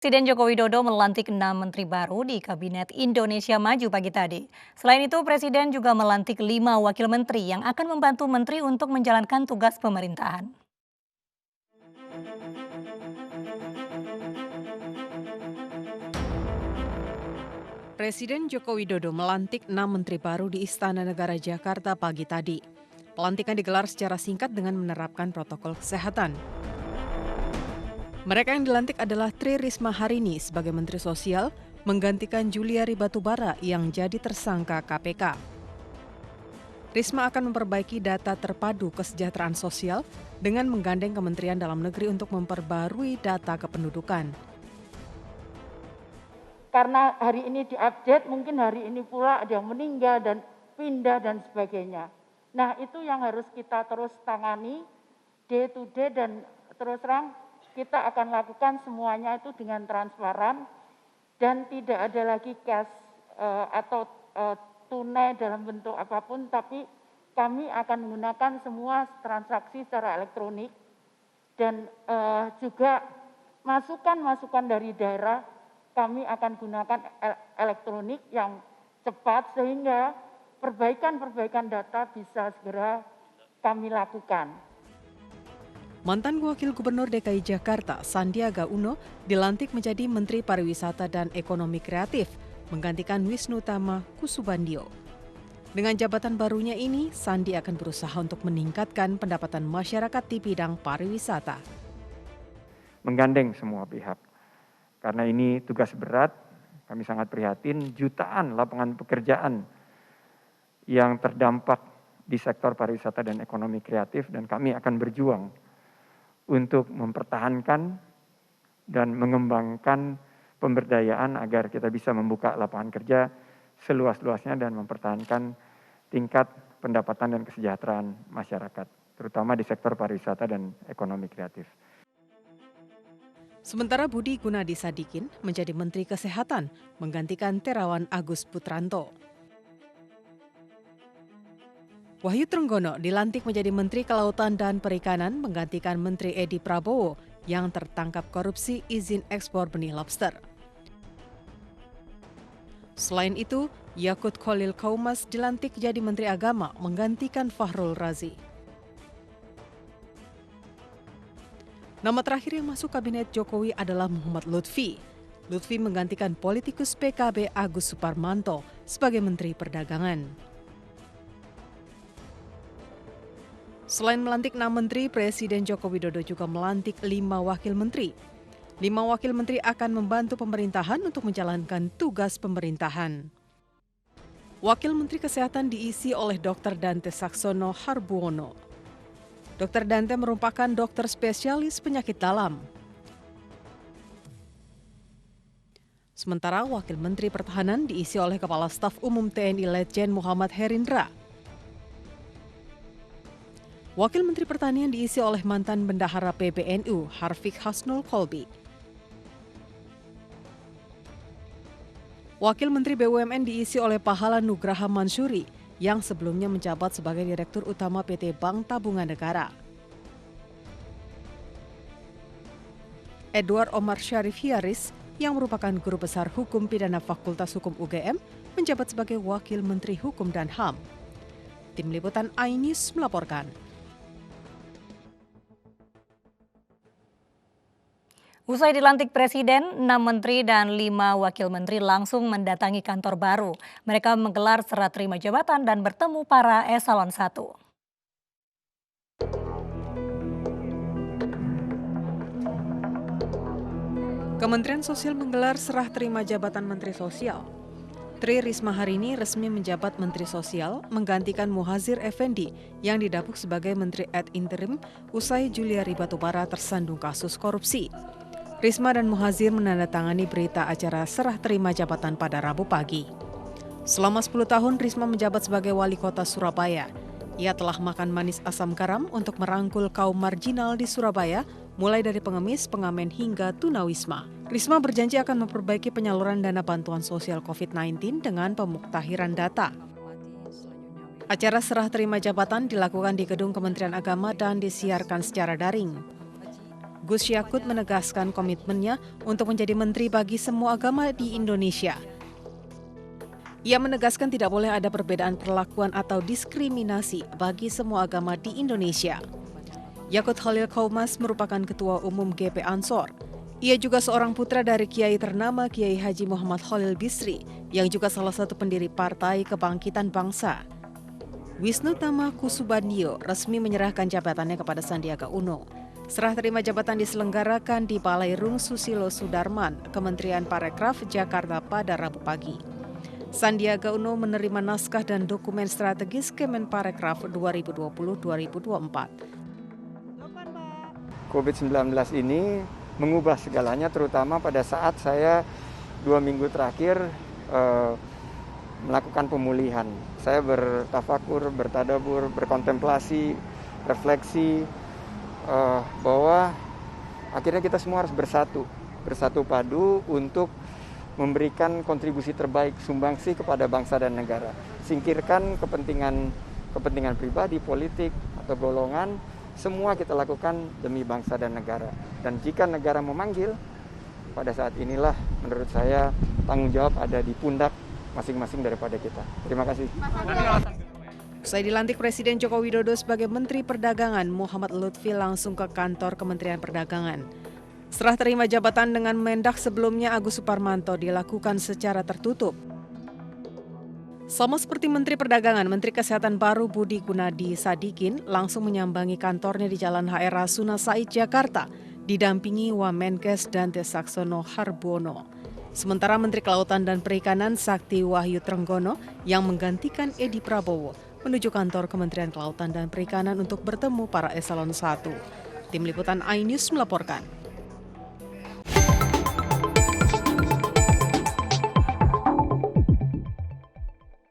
Presiden Joko Widodo melantik 6 menteri baru di Kabinet Indonesia Maju pagi tadi. Selain itu, Presiden juga melantik 5 wakil menteri yang akan membantu menteri untuk menjalankan tugas pemerintahan. Presiden Joko Widodo melantik 6 menteri baru di Istana Negara Jakarta pagi tadi. Pelantikan digelar secara singkat dengan menerapkan protokol kesehatan. Mereka yang dilantik adalah Tri Risma Harini sebagai Menteri Sosial, menggantikan Juliari Batubara yang jadi tersangka KPK. Risma akan memperbaiki data terpadu kesejahteraan sosial dengan menggandeng Kementerian Dalam Negeri untuk memperbarui data kependudukan. Karena hari ini diupdate, mungkin hari ini pula ada yang meninggal dan pindah dan sebagainya. Nah, itu yang harus kita terus tangani day to day, dan terus terang kita akan lakukan semuanya itu dengan transparan dan tidak ada lagi cash atau tunai dalam bentuk apapun, tapi kami akan menggunakan semua transaksi secara elektronik dan juga masukan-masukan dari daerah kami akan gunakan elektronik yang cepat sehingga perbaikan data bisa segera kami lakukan. Mantan Wakil Gubernur DKI Jakarta, Sandiaga Uno, dilantik menjadi Menteri Pariwisata dan Ekonomi Kreatif, menggantikan Wisnu Tama Kusubandio. Dengan jabatan barunya ini, Sandi akan berusaha untuk meningkatkan pendapatan masyarakat di bidang pariwisata. Menggandeng semua pihak. Karena ini tugas berat, kami sangat prihatin, jutaan lapangan pekerjaan yang terdampak di sektor pariwisata dan ekonomi kreatif, dan kami akan berjuang untuk mempertahankan dan mengembangkan pemberdayaan agar kita bisa membuka lapangan kerja seluas-luasnya dan mempertahankan tingkat pendapatan dan kesejahteraan masyarakat, terutama di sektor pariwisata dan ekonomi kreatif. Sementara Budi Gunadi Sadikin menjadi Menteri Kesehatan, menggantikan Terawan Agus Putranto. Wahyu Trenggono dilantik menjadi Menteri Kelautan dan Perikanan, menggantikan Menteri Edi Prabowo yang tertangkap korupsi izin ekspor benih lobster. Selain itu, Yakut Khalil Kaumas dilantik jadi Menteri Agama, menggantikan Fahrul Razi. Nama terakhir yang masuk Kabinet Jokowi adalah Muhammad Lutfi. Lutfi menggantikan politikus PKB Agus Suparmanto sebagai Menteri Perdagangan. Selain melantik 6 menteri, Presiden Joko Widodo juga melantik 5 wakil menteri. 5 wakil menteri akan membantu pemerintahan untuk menjalankan tugas pemerintahan. Wakil Menteri Kesehatan diisi oleh Dr. Dante Saxono Harbuono. Dr. Dante merupakan dokter spesialis penyakit dalam. Sementara Wakil Menteri Pertahanan diisi oleh Kepala Staf Umum TNI Letjen Muhammad Herindra. Wakil Menteri Pertanian diisi oleh mantan Bendahara PBNU Harfiq Hasnul Kolbi. Wakil Menteri BUMN diisi oleh Pahala Nugraha Mansuri yang sebelumnya menjabat sebagai Direktur Utama PT Bank Tabungan Negara. Edward Omar Syarif Hiaris yang merupakan Guru Besar Hukum Pidana Fakultas Hukum UGM menjabat sebagai Wakil Menteri Hukum dan HAM. Tim Liputan iNews melaporkan. Usai dilantik Presiden, 6 menteri dan 5 wakil menteri langsung mendatangi kantor baru. Mereka menggelar serah terima jabatan dan bertemu para eselon 1. Kementerian Sosial menggelar serah terima jabatan Menteri Sosial. Tri Risma Harini resmi menjabat Menteri Sosial, menggantikan Muhazir Effendi yang didapuk sebagai Menteri ad interim usai Juliari Batubara tersandung kasus korupsi. Risma dan Muhazir menandatangani berita acara serah terima jabatan pada Rabu pagi. Selama 10 tahun Risma menjabat sebagai Wali Kota Surabaya. Ia telah makan manis asam garam untuk merangkul kaum marginal di Surabaya, mulai dari pengemis, pengamen hingga tunawisma. Risma berjanji akan memperbaiki penyaluran dana bantuan sosial COVID-19 dengan pemuktahiran data. Acara serah terima jabatan dilakukan di Gedung Kementerian Agama dan disiarkan secara daring. Gus Yakut menegaskan komitmennya untuk menjadi menteri bagi semua agama di Indonesia. Ia menegaskan tidak boleh ada perbedaan perlakuan atau diskriminasi bagi semua agama di Indonesia. Yakut Khalil Qaumas merupakan Ketua Umum GP Ansor. Ia juga seorang putra dari Kiai ternama Kiai Haji Muhammad Khalil Bisri, yang juga salah satu pendiri Partai Kebangkitan Bangsa. Wisnu Tama Kusubandio resmi menyerahkan jabatannya kepada Sandiaga Uno. Serah terima jabatan diselenggarakan di Balai Rung Susilo Sudarman, Kementerian Parekraf, Jakarta pada Rabu pagi. Sandiaga Uno menerima naskah dan dokumen strategis Kemenparekraf 2020-2024. COVID-19 ini mengubah segalanya, terutama pada saat saya 2 minggu terakhir melakukan pemulihan. Saya bertafakur, bertadabur, berkontemplasi, refleksi bahwa akhirnya kita semua harus bersatu padu untuk memberikan kontribusi terbaik, sumbangsi kepada bangsa dan negara. Singkirkan kepentingan pribadi, politik, atau golongan, semua kita lakukan demi bangsa dan negara. Dan jika negara memanggil, pada saat inilah menurut saya tanggung jawab ada di pundak masing-masing daripada kita. Terima kasih. Usai dilantik Presiden Joko Widodo sebagai Menteri Perdagangan, Muhammad Lutfi langsung ke kantor Kementerian Perdagangan. Serah terima jabatan dengan Mendak sebelumnya Agus Suparmanto dilakukan secara tertutup. Sama seperti Menteri Perdagangan, Menteri Kesehatan baru Budi Gunadi Sadikin langsung menyambangi kantornya di Jalan HR Rasuna Said, Jakarta, didampingi Wamenkes Dante Saxono Harbono. Sementara Menteri Kelautan dan Perikanan Sakti Wahyu Trenggono yang menggantikan Edi Prabowo menuju kantor Kementerian Kelautan dan Perikanan untuk bertemu para eselon 1. Tim Liputan iNews melaporkan.